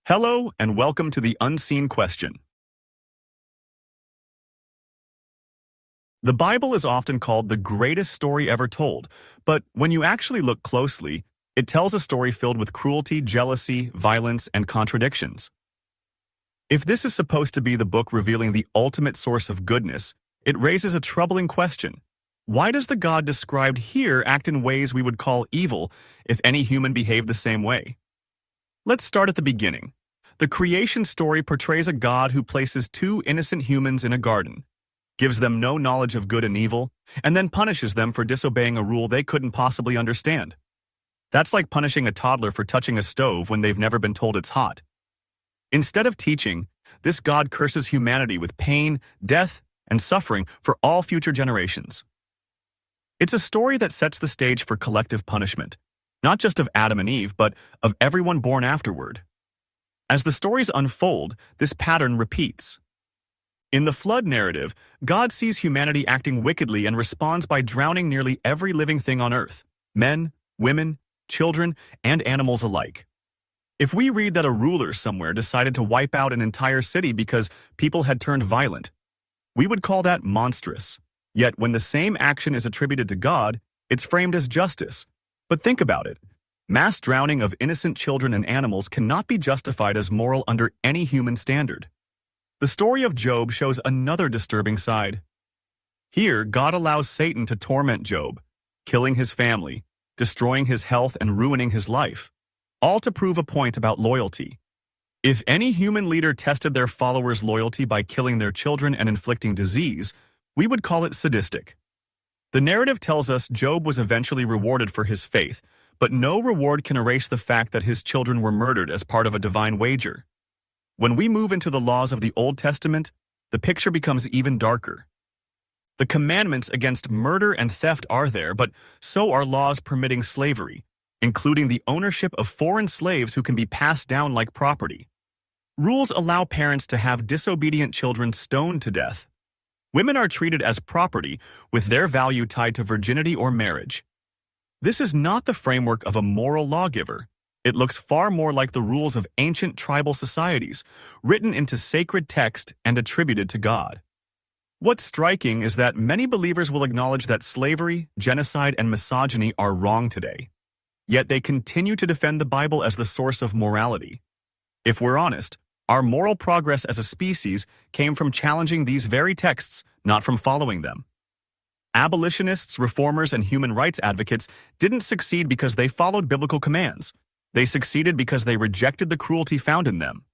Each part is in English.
Hello and welcome to the Unseen Question. The Bible is often called the greatest story ever told, but when you actually look closely, it tells a story filled with cruelty, jealousy, violence, and contradictions. If this is supposed to be the book revealing the ultimate source of goodness, it raises a troubling question. Why does the God described here act in ways we would call evil if any human behaved the same way? Let's start at the beginning. The creation story portrays a God who places two innocent humans in a garden, gives them no knowledge of good and evil, and then punishes them for disobeying a rule they couldn't possibly understand. That's like punishing a toddler for touching a stove when they've never been told it's hot. Instead of teaching, this God curses humanity with pain, death, and suffering for all future generations. It's a story that sets the stage for collective punishment, not just of Adam and Eve, but of everyone born afterward. As the stories unfold, this pattern repeats. In the flood narrative, God sees humanity acting wickedly and responds by drowning nearly every living thing on earth, men, women, children, and animals alike. If we read that a ruler somewhere decided to wipe out an entire city because people had turned violent, we would call that monstrous. Yet when the same action is attributed to God, it's framed as justice. But think about it. Mass drowning of innocent children and animals cannot be justified as moral under any human standard. The story of Job shows another disturbing side. Here, God allows Satan to torment Job, killing his family, destroying his health, and ruining his life, all to prove a point about loyalty. If any human leader tested their followers' loyalty by killing their children and inflicting disease, we would call it sadistic. The narrative tells us Job was eventually rewarded for his faith, but no reward can erase the fact that his children were murdered as part of a divine wager. When we move into the laws of the Old Testament, the picture becomes even darker. The commandments against murder and theft are there, but so are laws permitting slavery, including the ownership of foreign slaves who can be passed down like property. Rules allow parents to have disobedient children stoned to death. Women are treated as property, with their value tied to virginity or marriage. This is not the framework of a moral lawgiver. It looks far more like the rules of ancient tribal societies, written into sacred text and attributed to God. What's striking is that many believers will acknowledge that slavery, genocide, and misogyny are wrong today. Yet they continue to defend the Bible as the source of morality. If we're honest, our moral progress as a species came from challenging these very texts, not from following them. Abolitionists, reformers, and human rights advocates didn't succeed because they followed biblical commands. They succeeded because they rejected the cruelty found in them.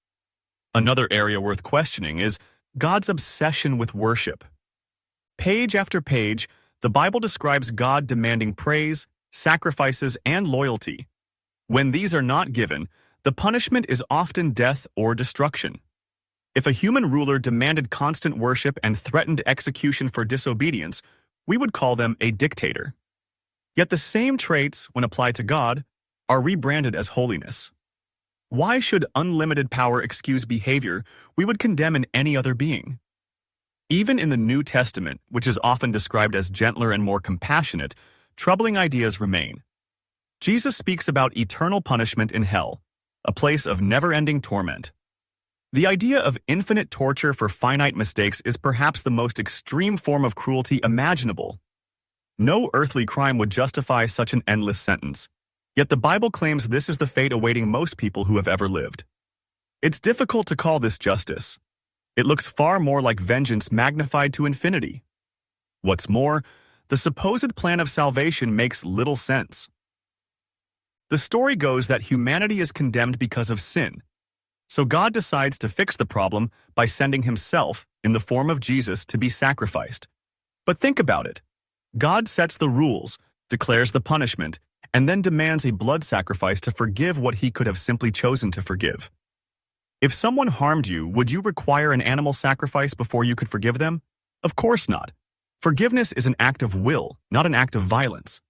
Another area worth questioning is God's obsession with worship. Page after page, the Bible describes God demanding praise, sacrifices, and loyalty. When these are not given, the punishment is often death or destruction. If a human ruler demanded constant worship and threatened execution for disobedience, we would call them a dictator. Yet the same traits, when applied to God, are rebranded as holiness. Why should unlimited power excuse behavior we would condemn in any other being? Even in the New Testament, which is often described as gentler and more compassionate, troubling ideas remain. Jesus speaks about eternal punishment in hell, a place of never-ending torment. The idea of infinite torture for finite mistakes is perhaps the most extreme form of cruelty imaginable. No earthly crime would justify such an endless sentence. Yet the Bible claims this is the fate awaiting most people who have ever lived. It's difficult to call this justice. It looks far more like vengeance magnified to infinity. What's more, the supposed plan of salvation makes little sense. The story goes that humanity is condemned because of sin. So God decides to fix the problem by sending himself, in the form of Jesus, to be sacrificed. But think about it. God sets the rules, declares the punishment, and then demands a blood sacrifice to forgive what he could have simply chosen to forgive. If someone harmed you, would you require an animal sacrifice before you could forgive them? Of course not. Forgiveness is an act of will, not an act of violence.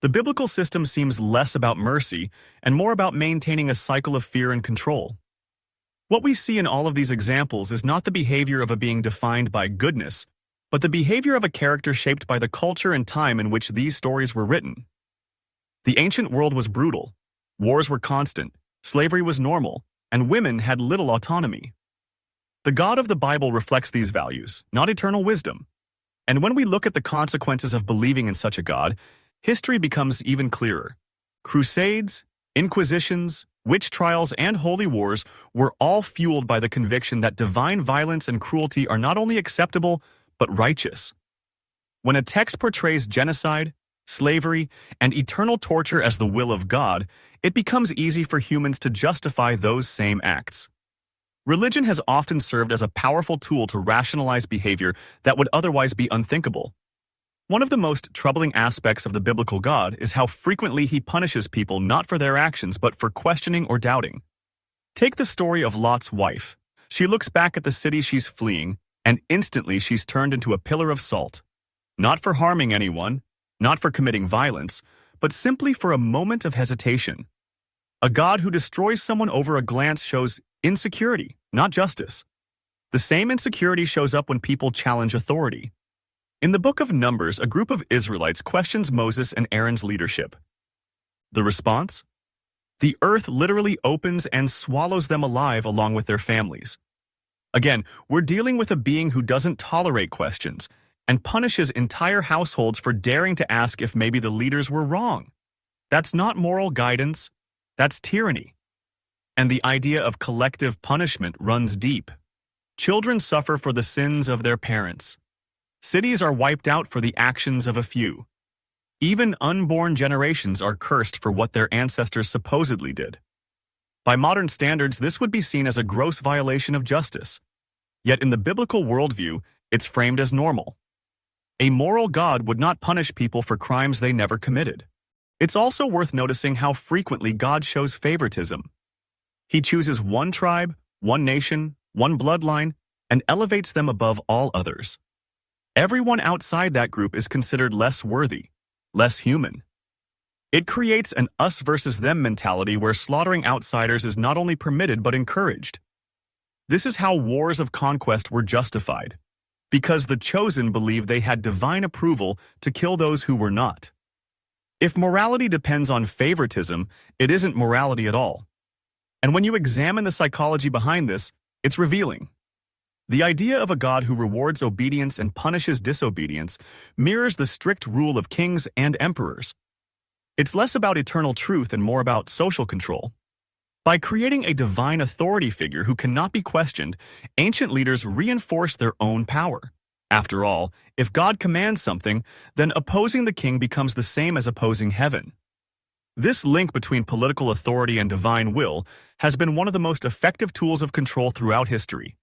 The biblical system seems less about mercy and more about maintaining a cycle of fear and control. What we see in all of these examples is not the behavior of a being defined by goodness, but the behavior of a character shaped by the culture and time in which these stories were written. The ancient world was brutal. Wars were constant. Slavery was normal. and women had little autonomy. The God of the Bible reflects these values, not eternal wisdom. And when we look at the consequences of believing in such a God, history becomes even clearer. Crusades, inquisitions, witch trials, and holy wars were all fueled by the conviction that divine violence and cruelty are not only acceptable, but righteous. When a text portrays genocide, slavery, and eternal torture as the will of God, it becomes easy for humans to justify those same acts. Religion has often served as a powerful tool to rationalize behavior that would otherwise be unthinkable. One of the most troubling aspects of the biblical God is how frequently he punishes people not for their actions but for questioning or doubting. Take the story of Lot's wife. She looks back at the city she's fleeing, and instantly she's turned into a pillar of salt. Not for harming anyone, not for committing violence, but simply for a moment of hesitation. A God who destroys someone over a glance shows insecurity, not justice. The same insecurity shows up when people challenge authority. In the book of Numbers, a group of Israelites questions Moses and Aaron's leadership. The response? The earth literally opens and swallows them alive along with their families. Again, we're dealing with a being who doesn't tolerate questions and punishes entire households for daring to ask if maybe the leaders were wrong. That's not moral guidance, that's tyranny. And the idea of collective punishment runs deep. Children suffer for the sins of their parents. Cities are wiped out for the actions of a few. Even unborn generations are cursed for what their ancestors supposedly did. By modern standards, this would be seen as a gross violation of justice. Yet in the biblical worldview, it's framed as normal. A moral God would not punish people for crimes they never committed. It's also worth noticing how frequently God shows favoritism. He chooses one tribe, one nation, one bloodline, and elevates them above all others. Everyone outside that group is considered less worthy, less human. It creates an us versus them mentality where slaughtering outsiders is not only permitted but encouraged. This is how wars of conquest were justified, because the chosen believed they had divine approval to kill those who were not. If morality depends on favoritism, it isn't morality at all. And when you examine the psychology behind this, it's revealing. The idea of a God who rewards obedience and punishes disobedience mirrors the strict rule of kings and emperors. It's less about eternal truth and more about social control. By creating a divine authority figure who cannot be questioned, ancient leaders reinforce their own power. After all, if God commands something, then opposing the king becomes the same as opposing heaven. This link between political authority and divine will has been one of the most effective tools of control throughout history.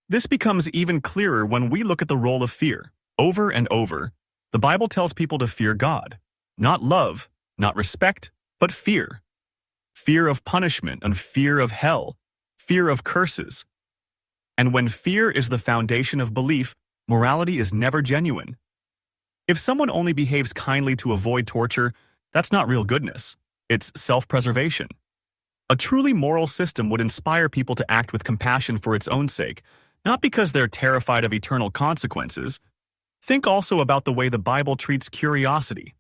This becomes even clearer when we look at the role of fear. Over and over, the Bible tells people to fear God. Not love, not respect, but fear. Fear of punishment and fear of hell, fear of curses. And when fear is the foundation of belief, morality is never genuine. If someone only behaves kindly to avoid torture, that's not real goodness. It's self-preservation. A truly moral system would inspire people to act with compassion for its own sake, not because they're terrified of eternal consequences. Think also about the way the Bible treats curiosity.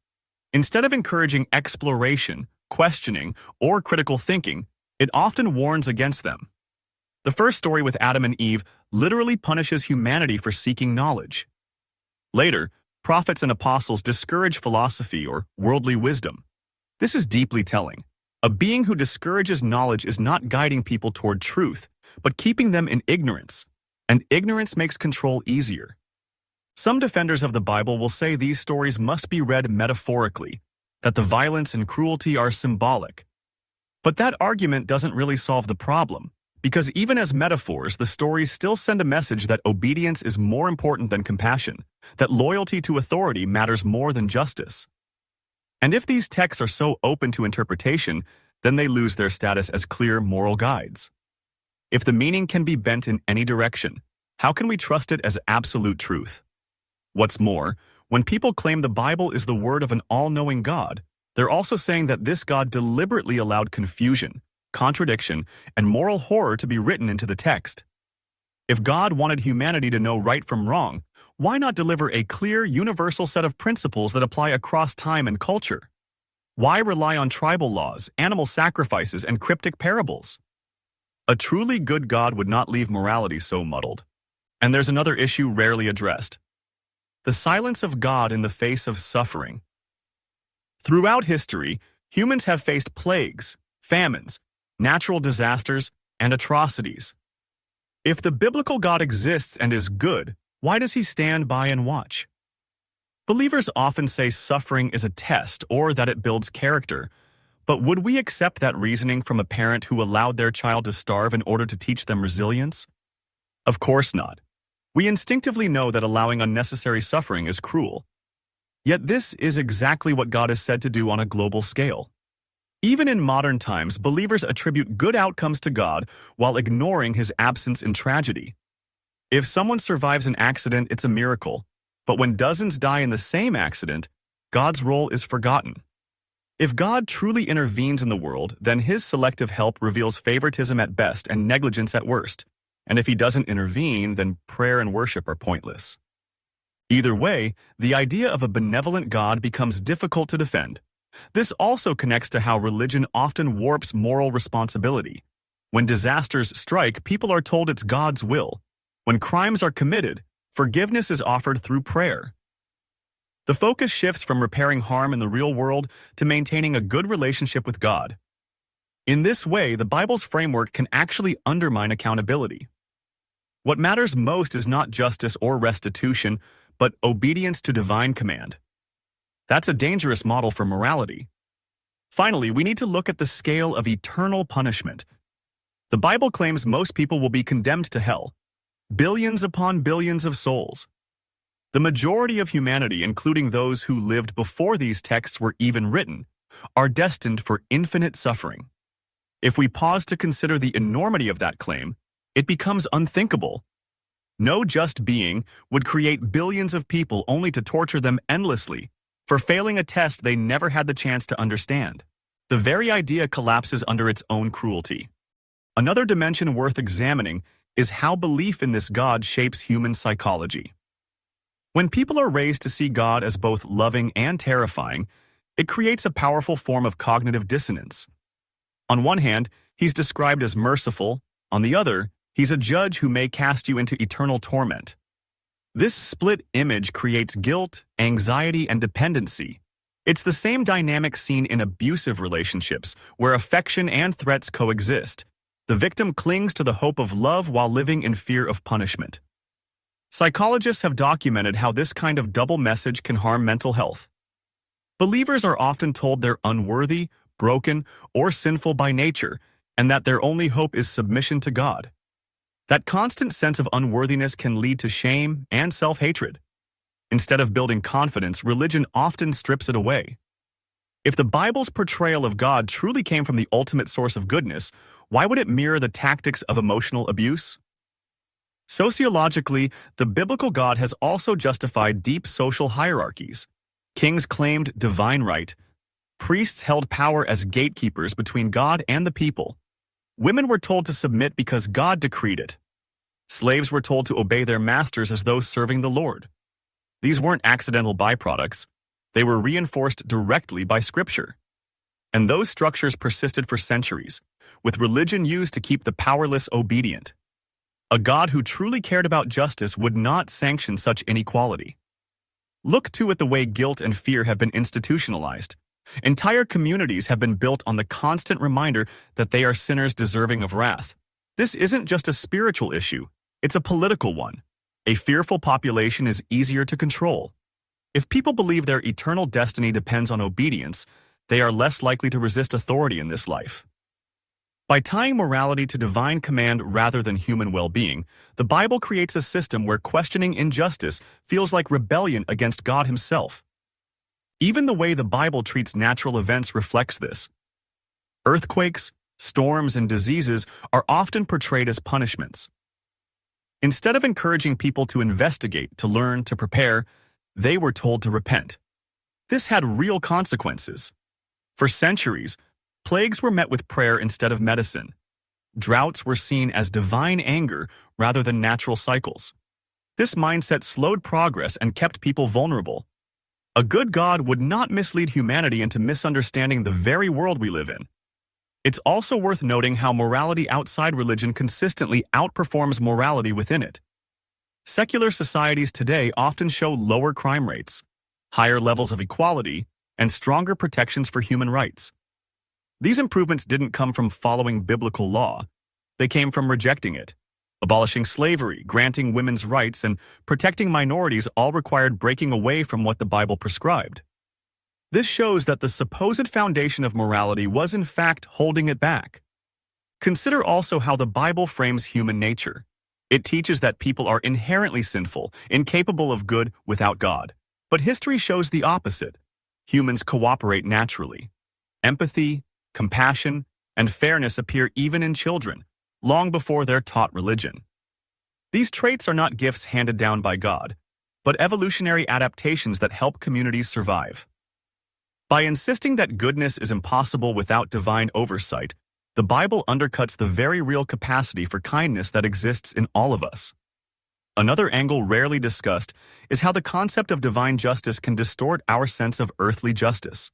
Instead of encouraging exploration, questioning, or critical thinking, it often warns against them. The first story with Adam and Eve literally punishes humanity for seeking knowledge. Later, prophets and apostles discourage philosophy or worldly wisdom. This is deeply telling. A being who discourages knowledge is not guiding people toward truth, but keeping them in ignorance. And ignorance makes control easier. Some defenders of the Bible will say these stories must be read metaphorically, that the violence and cruelty are symbolic. But that argument doesn't really solve the problem, because even as metaphors, the stories still send a message that obedience is more important than compassion, that loyalty to authority matters more than justice. And if these texts are so open to interpretation, then they lose their status as clear moral guides. If the meaning can be bent in any direction, how can we trust it as absolute truth? What's more, when people claim the Bible is the word of an all-knowing God, they're also saying that this God deliberately allowed confusion, contradiction, and moral horror to be written into the text. If God wanted humanity to know right from wrong, why not deliver a clear, universal set of principles that apply across time and culture? Why rely on tribal laws, animal sacrifices, and cryptic parables? A truly good God would not leave morality so muddled. And there's another issue rarely addressed: the silence of God in the face of suffering. Throughout history, humans have faced plagues, famines, natural disasters, and atrocities. If the biblical God exists and is good, why does he stand by and watch? Believers often say suffering is a test or that it builds character, but would we accept that reasoning from a parent who allowed their child to starve in order to teach them resilience? Of course not. We instinctively know that allowing unnecessary suffering is cruel. Yet this is exactly what God is said to do on a global scale. Even in modern times, believers attribute good outcomes to God while ignoring his absence in tragedy. If someone survives an accident, it's a miracle. But when dozens die in the same accident, God's role is forgotten. If God truly intervenes in the world, then his selective help reveals favoritism at best and negligence at worst. And if he doesn't intervene, then prayer and worship are pointless. Either way, the idea of a benevolent God becomes difficult to defend. This also connects to how religion often warps moral responsibility. When disasters strike, people are told it's God's will. When crimes are committed, forgiveness is offered through prayer. The focus shifts from repairing harm in the real world to maintaining a good relationship with God. In this way, the Bible's framework can actually undermine accountability. What matters most is not justice or restitution, but obedience to divine command. That's a dangerous model for morality. Finally, we need to look at the scale of eternal punishment. The Bible claims most people will be condemned to hell, billions upon billions of souls. The majority of humanity, including those who lived before these texts were even written, are destined for infinite suffering. If we pause to consider the enormity of that claim, it becomes unthinkable. No just being would create billions of people only to torture them endlessly for failing a test they never had the chance to understand. The very idea collapses under its own cruelty. Another dimension worth examining is how belief in this God shapes human psychology. When people are raised to see God as both loving and terrifying, it creates a powerful form of cognitive dissonance. On one hand, he's described as merciful. On the other, he's a judge who may cast you into eternal torment. This split image creates guilt, anxiety, and dependency. It's the same dynamic seen in abusive relationships, where affection and threats coexist. The victim clings to the hope of love while living in fear of punishment. Psychologists have documented how this kind of double message can harm mental health. Believers are often told they're unworthy, broken, or sinful by nature, and that their only hope is submission to God. That constant sense of unworthiness can lead to shame and self-hatred. Instead of building confidence, religion often strips it away. If the Bible's portrayal of God truly came from the ultimate source of goodness, why would it mirror the tactics of emotional abuse? Sociologically, the biblical God has also justified deep social hierarchies. Kings claimed divine right. Priests held power as gatekeepers between God and the people. Women were told to submit because God decreed it. Slaves were told to obey their masters as those serving the Lord. These weren't accidental byproducts. They were reinforced directly by Scripture. And those structures persisted for centuries, with religion used to keep the powerless obedient. A God who truly cared about justice would not sanction such inequality. Look too at the way guilt and fear have been institutionalized. Entire communities have been built on the constant reminder that they are sinners deserving of wrath. This isn't just a spiritual issue, it's a political one. A fearful population is easier to control. If people believe their eternal destiny depends on obedience, they are less likely to resist authority in this life. By tying morality to divine command rather than human well-being, the Bible creates a system where questioning injustice feels like rebellion against God himself. Even the way the Bible treats natural events reflects this. Earthquakes, storms, and diseases are often portrayed as punishments. Instead of encouraging people to investigate, to learn, to prepare, they were told to repent. This had real consequences. For centuries, plagues were met with prayer instead of medicine. Droughts were seen as divine anger rather than natural cycles. This mindset slowed progress and kept people vulnerable. A good God would not mislead humanity into misunderstanding the very world we live in. It's also worth noting how morality outside religion consistently outperforms morality within it. Secular societies today often show lower crime rates, higher levels of equality, and stronger protections for human rights. These improvements didn't come from following biblical law. They came from rejecting it. Abolishing slavery, granting women's rights, and protecting minorities all required breaking away from what the Bible prescribed. This shows that the supposed foundation of morality was in fact holding it back. Consider also how the Bible frames human nature. It teaches that people are inherently sinful, incapable of good without God. But history shows the opposite. Humans cooperate naturally. Empathy, compassion, and fairness appear even in children, long before they're taught religion. These traits are not gifts handed down by God, but evolutionary adaptations that help communities survive. By insisting that goodness is impossible without divine oversight, the Bible undercuts the very real capacity for kindness that exists in all of us. Another angle rarely discussed is how the concept of divine justice can distort our sense of earthly justice.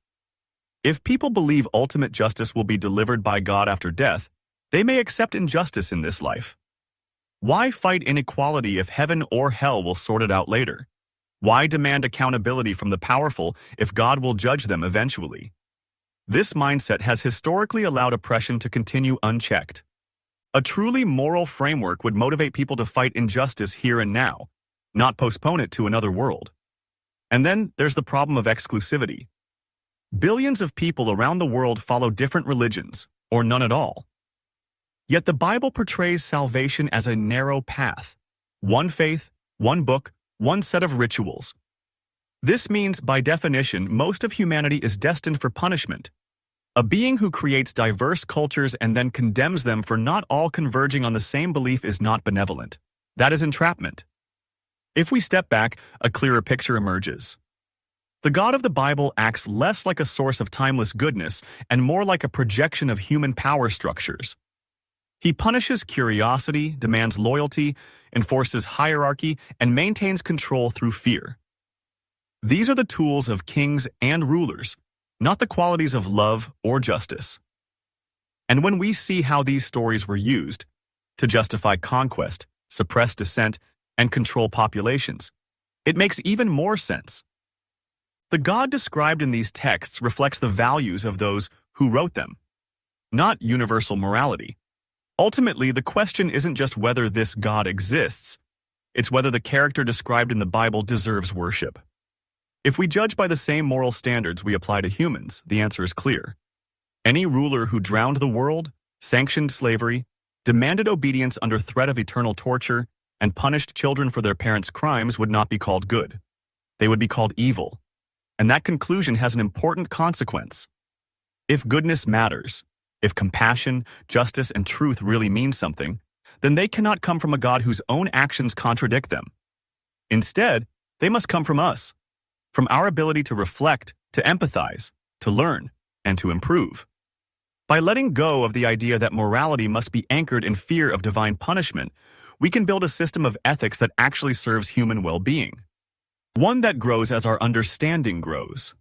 If people believe ultimate justice will be delivered by God after death, they may accept injustice in this life. Why fight inequality if heaven or hell will sort it out later? Why demand accountability from the powerful if God will judge them eventually? This mindset has historically allowed oppression to continue unchecked. A truly moral framework would motivate people to fight injustice here and now, not postpone it to another world. And then there's the problem of exclusivity. Billions of people around the world follow different religions, or none at all. Yet the Bible portrays salvation as a narrow path. One faith, one book, one set of rituals. This means, by definition, most of humanity is destined for punishment. A being who creates diverse cultures and then condemns them for not all converging on the same belief is not benevolent. That is entrapment. If we step back, a clearer picture emerges. The God of the Bible acts less like a source of timeless goodness and more like a projection of human power structures. He punishes curiosity, demands loyalty, enforces hierarchy, and maintains control through fear. These are the tools of kings and rulers, not the qualities of love or justice. And when we see how these stories were used to justify conquest, suppress dissent, and control populations, it makes even more sense. The God described in these texts reflects the values of those who wrote them, not universal morality. Ultimately, the question isn't just whether this God exists, it's whether the character described in the Bible deserves worship. If we judge by the same moral standards we apply to humans, the answer is clear. Any ruler who drowned the world, sanctioned slavery, demanded obedience under threat of eternal torture, and punished children for their parents' crimes would not be called good. They would be called evil. And that conclusion has an important consequence. If goodness matters, if compassion, justice, and truth really mean something, then they cannot come from a God whose own actions contradict them. Instead, they must come from us, from our ability to reflect, to empathize, to learn, and to improve. By letting go of the idea that morality must be anchored in fear of divine punishment, we can build a system of ethics that actually serves human well-being. One that grows as our understanding grows.